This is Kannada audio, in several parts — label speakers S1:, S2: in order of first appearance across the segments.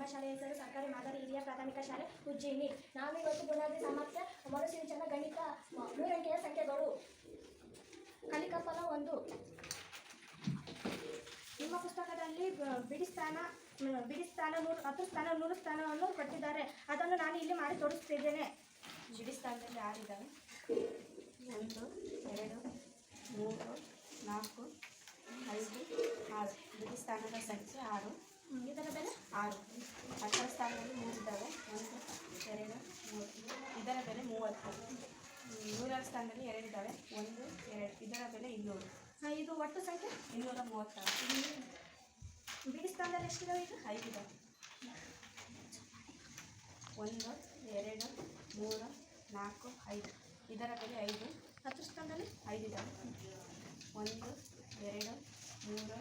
S1: ನಮ್ಮ ಶಾಲೆಯ ಹೆಸರು ಸರ್ಕಾರಿ ಮಾದರಿ ಹಿರಿಯ ಪ್ರಾಥಮಿಕ ಶಾಲೆ ಉಜ್ಜಿನಿ. ನಾನು ಇವತ್ತು ಬುನಾದಿ ಸಾಮರ್ಥ್ಯ ಮರುಸಿಂಚನ ಗಣಿತ 3 ಅಂಕೆಯ ಸಂಖ್ಯೆಗಳು. ಕಲಿಕಾಫಲ 1. ನಿಮ್ಮ ಪುಸ್ತಕದಲ್ಲಿ ಬಿಡಿ ಸ್ಥಾನ 10 ಸ್ಥಾನ 100 ಸ್ಥಾನವನ್ನು ಕೊಟ್ಟಿದ್ದಾರೆ. ಅದನ್ನು ನಾನು ಇಲ್ಲಿ ಮಾಡಿ ತೋರಿಸ್ತಿದ್ದೇನೆ.
S2: ಬಿಡಿ ಸ್ಥಾನದಲ್ಲಿ 6 ಇದ್ದಾವೆ. 1 2 3 4 5 6. ಬಿಡಿ ಸ್ಥಾನದ ಸಂಖ್ಯೆ 6.
S1: ಇದರ ಬೆಲೆ
S2: 6. ಅಕ್ಷರ ಸ್ಥಾನದಲ್ಲಿ 3 ಇದ್ದಾವೆ. 1 2 3. ಇದರ ಬೆಲೆ 30. 100ರ ಸ್ಥಾನದಲ್ಲಿ 2 ಇದ್ದಾವೆ. 1 2. ಇದರ ಬೆಲೆ 200.
S1: ಇದು ಒಟ್ಟು ಸಂಖ್ಯೆ
S2: 236.
S1: ಬಿಡಿ ಸ್ಥಾನದಲ್ಲಿ ಎಷ್ಟಿದಾವೆ? ಇದು
S2: 5 ಇದ್ದಾವೆ. 1 2 3 4 5. ಇದರ ಬೆಲೆ 5.
S1: ಹತ್ತು ಸ್ಥಾನದಲ್ಲಿ
S2: 5 ಇದ್ದಾವೆ. 1 2 3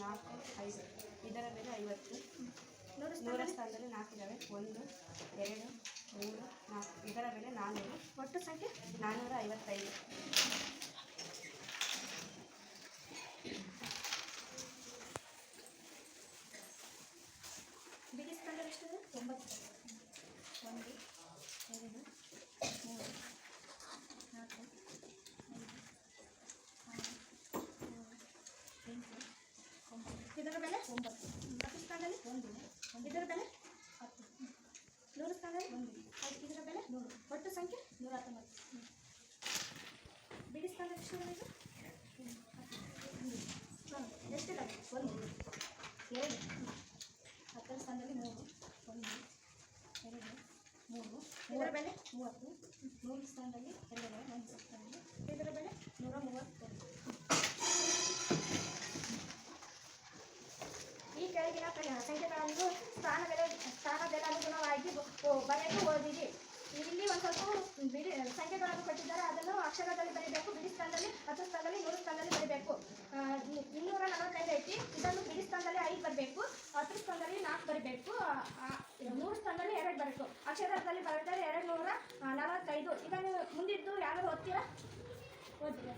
S2: 4 5. ಇದರ ಬೆಲೆ 50. 100ರ ಸ್ಥಾನದಲ್ಲಿ 4 ಇದ್ದಾವೆ. 1 2 3 4. ಇದರ ಬೆಲೆ 400.
S1: ಒಟ್ಟು ಸಂಖ್ಯೆ
S2: 455.
S1: ಬಿಡಿ ಸ್ಥಾನದಲ್ಲಿ ಎಷ್ಟಿದೆ?
S2: 90. 1 2 3 4 5 6 7 8 9.
S1: ಇದರ ಬೆಲೆ
S2: 9.
S1: ಹತ್ತು ಸ್ಥಾನದಲ್ಲಿ
S2: 1.
S1: ಇದರ ಬೆಲೆ
S2: 10.
S1: 100 ಸ್ಥಾನದಲ್ಲಿ
S2: 1.
S1: ಇದರ ಬೆಲೆ
S2: 100.
S1: ಒಟ್ಟು ಸಂಖ್ಯೆ
S2: 119.
S1: ಬಿಡಿ ಸ್ಥಾನದಲ್ಲಿ ಎಷ್ಟಿದೆ? ಇದು ಎಷ್ಟಿದಾವೆ?
S2: 1 2. ಹತ್ತರ ಸ್ಥಾನದಲ್ಲಿ 3. 1 2 3.
S1: ಇದರ ಬೆಲೆ
S2: 30. 100 ಸ್ಥಾನದಲ್ಲಿ 2. 1 ಸ್ಥಾನದಲ್ಲಿ
S1: ಇದರ ಬೆಲೆ
S2: 130.
S1: ಈ ಕೆಳಗಿನ ಸಂಖ್ಯೆಗಳನ್ನು ಸ್ಥಾನ ಬೆಲೆ ಅನುಗುಣವಾಗಿ ಬರೆದು ಓದಿರಿ. ಇಲ್ಲಿ ಒಂದು ಸ್ವಲ್ಪ ಬಿಡಿ ಸಂಖ್ಯೆಗಳನ್ನು ಕೊಟ್ಟಿದ್ದಾರೆ. ಅದನ್ನು ಅಕ್ಷರದಲ್ಲಿ ಬರೀಬೇಕು. ಬಿಡಿ ಸ್ಥಾನದಲ್ಲಿ 10 ಸ್ಥಾನದಲ್ಲಿ 100 ಸ್ಥಾನದಲ್ಲಿ ಬರೀಬೇಕು. 245 ಐತಿ. ಇದನ್ನು ಬಿಡಿ ಸ್ಥಾನದಲ್ಲಿ 5 ಬರಬೇಕು. 10 ಸ್ಥಾನದಲ್ಲಿ 4 ಬರಬೇಕು. 100 ಸ್ಥಾನದಲ್ಲಿ 2 ಬರಬೇಕು. ಅಕ್ಷರದಲ್ಲಿ ಬರೆದರೆ 245. ಇದನ್ನು ಮುಂದಿದ್ದು ಯಾರು ಓದ್ತೀರಾ? ಓದ್ತೀರಾ?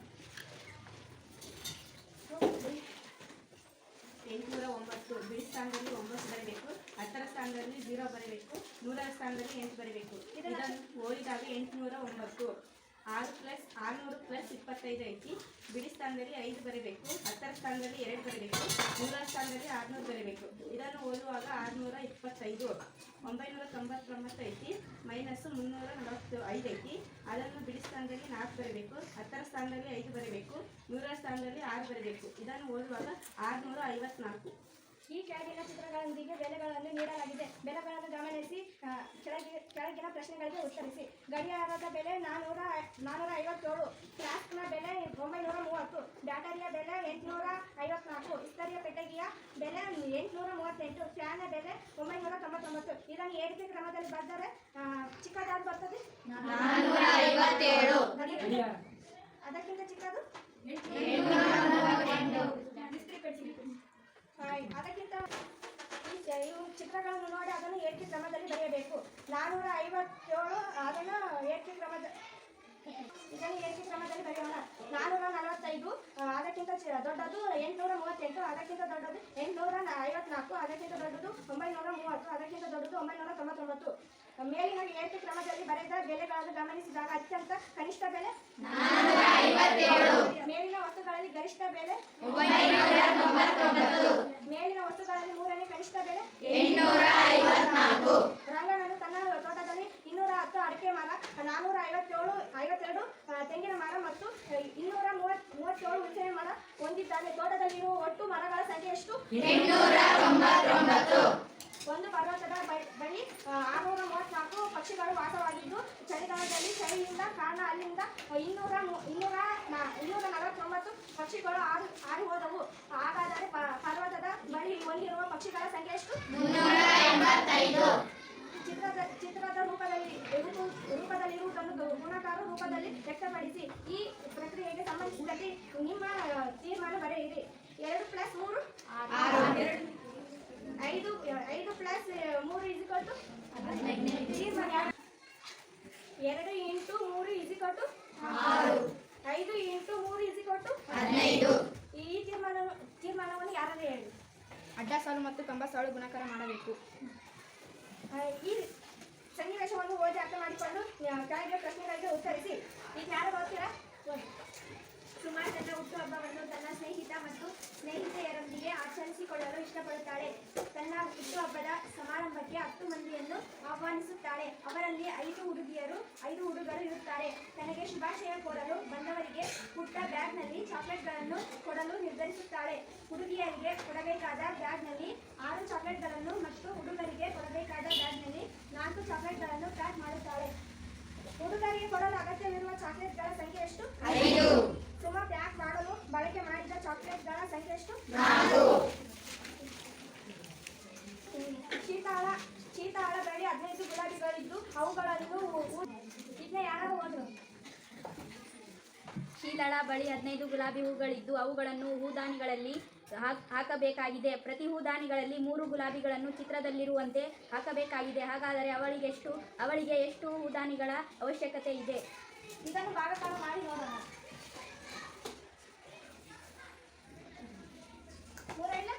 S2: 809. ಬಿಡಿ ಸ್ಥಾನದಲ್ಲಿ 9 ಬರೀಬೇಕು. 10ರ ಸ್ಥಾನದಲ್ಲಿ 0 ಬರೀಬೇಕು. 100ರ ಸ್ಥಾನದಲ್ಲಿ 8 ಬರೀಬೇಕು. ಇದನ್ನು ಓದಿದಾಗ 809. 6 + 600 + 25 ಐತಿ. ಬಿಡಿ ಸ್ಥಾನದಲ್ಲಿ 5 ಬರೀಬೇಕು. 10ರ ಸ್ಥಾನದಲ್ಲಿ 2 ಬರೀಬೇಕು. 100ರ ಸ್ಥಾನದಲ್ಲಿ 600 ಬರೀಬೇಕು. ಇದನ್ನು ಓದುವಾಗ 625. 999 ಐತಿ. -345 ಐತಿ. ಅದನ್ನು ಬಿಡಿ ಸ್ಥಾನದಲ್ಲಿ 4 ಬರೀಬೇಕು. 10ರ ಸ್ಥಾನದಲ್ಲಿ 5 ಬರೀಬೇಕು. 100ರ ಸ್ಥಾನದಲ್ಲಿ 6 ಬರೀಬೇಕು. ಇದನ್ನು ಓದುವಾಗ 654.
S1: ಈ ಕೆಳಗಿನ ಚಿತ್ರಗಳೊಂದಿಗೆ ಬೆಲೆಗಳನ್ನು ನೀಡಲಾಗಿದೆ. ಬೆಲೆಗಳನ್ನು ಗಮನಿಸಿ ಕೆಳಗಿನ ಪ್ರಶ್ನೆಗಳಿಗೆ ಉತ್ತರಿಸಿ. ಗಡಿಯಾರದ ಬೆಲೆ 457. ಫ್ಲಾಸ್ಕ್ನ ಬೆಲೆ 930. ಬ್ಯಾಟರಿಯ ಬೆಲೆ 854. ಇಸ್ತರಿಯ ಪೆಟ್ಟಿಗೆಯ ಬೆಲೆ 838. ಫ್ಯಾನ್ನ ಬೆಲೆ 999. ಇದನ್ನು ಏರಿಕೆ ಕ್ರಮದಲ್ಲಿ ಬರೆದರೆ ಚಿಕ್ಕದಾಗಿ ಬರ್ತದೆ
S3: 457.
S1: ಅದಕ್ಕಿಂತ ಚಿಕ್ಕದು ಇಸ್ತ್ರಿ ಪೆಟ್ಟಿಗೆ. ಅದಕ್ಕಿಂತ ಇವು ಚಿತ್ರಗಳನ್ನು ನೋಡಿ ಅದನ್ನು ಏರಿಕೆ ಕ್ರಮದಲ್ಲಿ ಬರೆಯಬೇಕು. 457 ಅದನ್ನು ಏರಿಕೆ ಕ್ರಮದಲ್ಲಿ ಬರೆಯೋಣ. 445 ಅದಕ್ಕಿಂತ ದೊಡ್ಡದು 838. ಅದಕ್ಕಿಂತ ದೊಡ್ಡದು 854. ಅದಕ್ಕಿಂತ ದೊಡ್ಡದು 930. ಅದಕ್ಕಿಂತ ದೊಡ್ಡದು 999. ಮೇಲಿನ ಏರಿಕೆ ಕ್ರಮದಲ್ಲಿ ಬರೆದ ಬೆಲೆಗಳನ್ನು ಗಮನಿಸಿದಾಗ ಅತ್ಯಂತ ಕನಿಷ್ಠ ಬೆಲೆ 457. ಮೇಲಿನ ವಸ್ತುಗಳಲ್ಲಿ ಗರಿಷ್ಠ ಬೆಲೆ 999. ಮೇಲಿನ ವಸ್ತುಗಳಲ್ಲಿ ಮೂರನೇ ಕನಿಷ್ಠ ಬೆಲೆ 854. ರಂಗಣ್ಣನು ತನ್ನ ತೋಟದಲ್ಲಿ 210 ಅಡಿಕೆ ಮರ, 452 ತೆಂಗಿನ ಮರ ಮತ್ತು 237 ಹುಣಸೆ ಮರ ಹೊಂದಿದ್ದಾನೆ. ತೋಟದಲ್ಲಿರುವ ಒಟ್ಟು ಮರಗಳ ಸಂಖ್ಯೆ ಎಷ್ಟು? 899. ಒಂದು ಪರ್ವತದ ಬಳಿ 634 ಪಕ್ಷಿಗಳು ವಾಸವಾಗಿದ್ದು ಚಳಿಗಾಲದಲ್ಲಿ ಚಳಿಯಿಂದ ಕಾರಣ ಅಲ್ಲಿಂದ 249 ಪಕ್ಷಿಗಳು ಹಾರಿ ಹೋದವು. ಹಾಗಾದರೆ ಪರ್ವತದ ಬಳಿ ಹೊಂದಿರುವ ಪಕ್ಷಿಗಳ ಸಂಖ್ಯೆ ಎಷ್ಟು? 385. ಚಿತ್ರದ ರೂಪದಲ್ಲಿರುವುದನ್ನು ಗುಣಾಕಾರ ರೂಪದಲ್ಲಿ ವ್ಯಕ್ತಪಡಿಸಿ. ಈ ಪ್ರಕ್ರಿಯೆಗೆ ಸಂಬಂಧಿಸಿದಂತೆ ನಿಮ್ಮ ತೀರ್ಮಾನ ಬರೆಯಿರಿ. 2 + 3 6. 5 + 3 ತೀರ್ಮಾನ 2 × 3 6. 5 × 3 15. ಈ ತೀರ್ಮಾನವನ್ನು ಯಾರಾದರೂ ಹೇಳಿ.
S3: ಅಡ್ಡ ಸಾಲು ಮತ್ತು ಕಂಬ ಸಾಲು ಗುಣಾಕಾರ ಮಾಡಬೇಕು.
S1: ಈ ಸನ್ನಿವೇಶವನ್ನು ಓದಿ ಅರ್ಥ ಮಾಡಿಕೊಂಡು ಕೆಳಗಿನ ಪ್ರಶ್ನೆಗಳಿಗೆ ಉತ್ತರಿಸಿ. ಈಗ ಯಾರು ಓದ್ತೀರಾ?
S3: ಸುಮಾ ತನ್ನ ಹುಟ್ಟುಹಬ್ಬವನ್ನು ತನ್ನ ಸ್ನೇಹಿತ ಮತ್ತು ಸ್ನೇಹಿತೆಯರೊಂದಿಗೆ ಆಚರಿಸಿಕೊಳ್ಳಲು ಇಷ್ಟಪಡುತ್ತಾಳೆ. ತನ್ನ ಹುಟ್ಟುಹಬ್ಬದ ಸಮಾರಂಭಕ್ಕೆ 10 ಮಂದಿಯನ್ನು ಆಹ್ವಾನಿಸುತ್ತಾಳೆ. ಅವರಲ್ಲಿ 5 ಹುಡುಗರು ಇರುತ್ತಾರೆ. ತನಗೆ ಶುಭಾಶಯ ಕೋರಲು ಬಂದವರಿಗೆ ಪುಟ್ಟ ಬ್ಯಾಗ್ನಲ್ಲಿ ಚಾಕ್ಲೇಟ್ಗಳನ್ನು ಕೊಡಲು ನಿರ್ಧರಿಸುತ್ತಾಳೆ. ಹುಡುಗಿಯರಿಗೆ ಕೊಡಬೇಕಾದ ಬ್ಯಾಗ್ನಲ್ಲಿ 6 ಚಾಕ್ಲೇಟ್ಗಳನ್ನು ಮತ್ತು ಹುಡುಗರಿಗೆ ಕೊಡಬೇಕಾದ ಬ್ಯಾಗ್ನಲ್ಲಿ 4 ಚಾಕ್ಲೇಟ್ಗಳನ್ನು ಪ್ಯಾಕ್ ಮಾಡುತ್ತಾಳೆ.
S1: ಹುಡುಗರಿಗೆ ಕೊಡಲು ಅಗತ್ಯವಿರುವ ಚಾಕ್ಲೇಟ್ಗಳ ಸಂಖ್ಯೆ ಎಷ್ಟು?
S4: 5.
S1: ಸುಮಾ ಪ್ಯಾಕ್ ಮಾಡಲು ಬಳಕೆ ಮಾಡಿದ ಚಾಕ್ಲೇಟ್ಗಳ ಸಂಖ್ಯೆ ಎಷ್ಟು?
S4: 4.
S1: ಶೀತಾಳ ಬಳಿ 15 ಗುಲಾಬಿಗಳಿದ್ದು ಅವುಗಳನ್ನು ಇದನ್ನ ಯಾರು ಓದು?
S3: ಶೀತಳ ಬಳಿ 15 ಗುಲಾಬಿ ಹೂಗಳಿದ್ದು ಅವುಗಳನ್ನು ಹೂದಾನಿಗಳಲ್ಲಿ ಹಾಕಬೇಕಾಗಿದೆ. ಪ್ರತಿ ಹೂದಾನಿಗಳಲ್ಲಿ 3 ಗುಲಾಬಿಗಳನ್ನು ಚಿತ್ರದಲ್ಲಿರುವಂತೆ ಹಾಕಬೇಕಾಗಿದೆ. ಹಾಗಾದರೆ ಅವಳಿಗೆ ಎಷ್ಟು ಹೂದಾನಿಗಳ ಅವಶ್ಯಕತೆ ಇದೆ?
S1: ಇದನ್ನು ಭಾಗಕಾರ ಮಾಡಿ ನೋಡೋಣ.
S4: 15.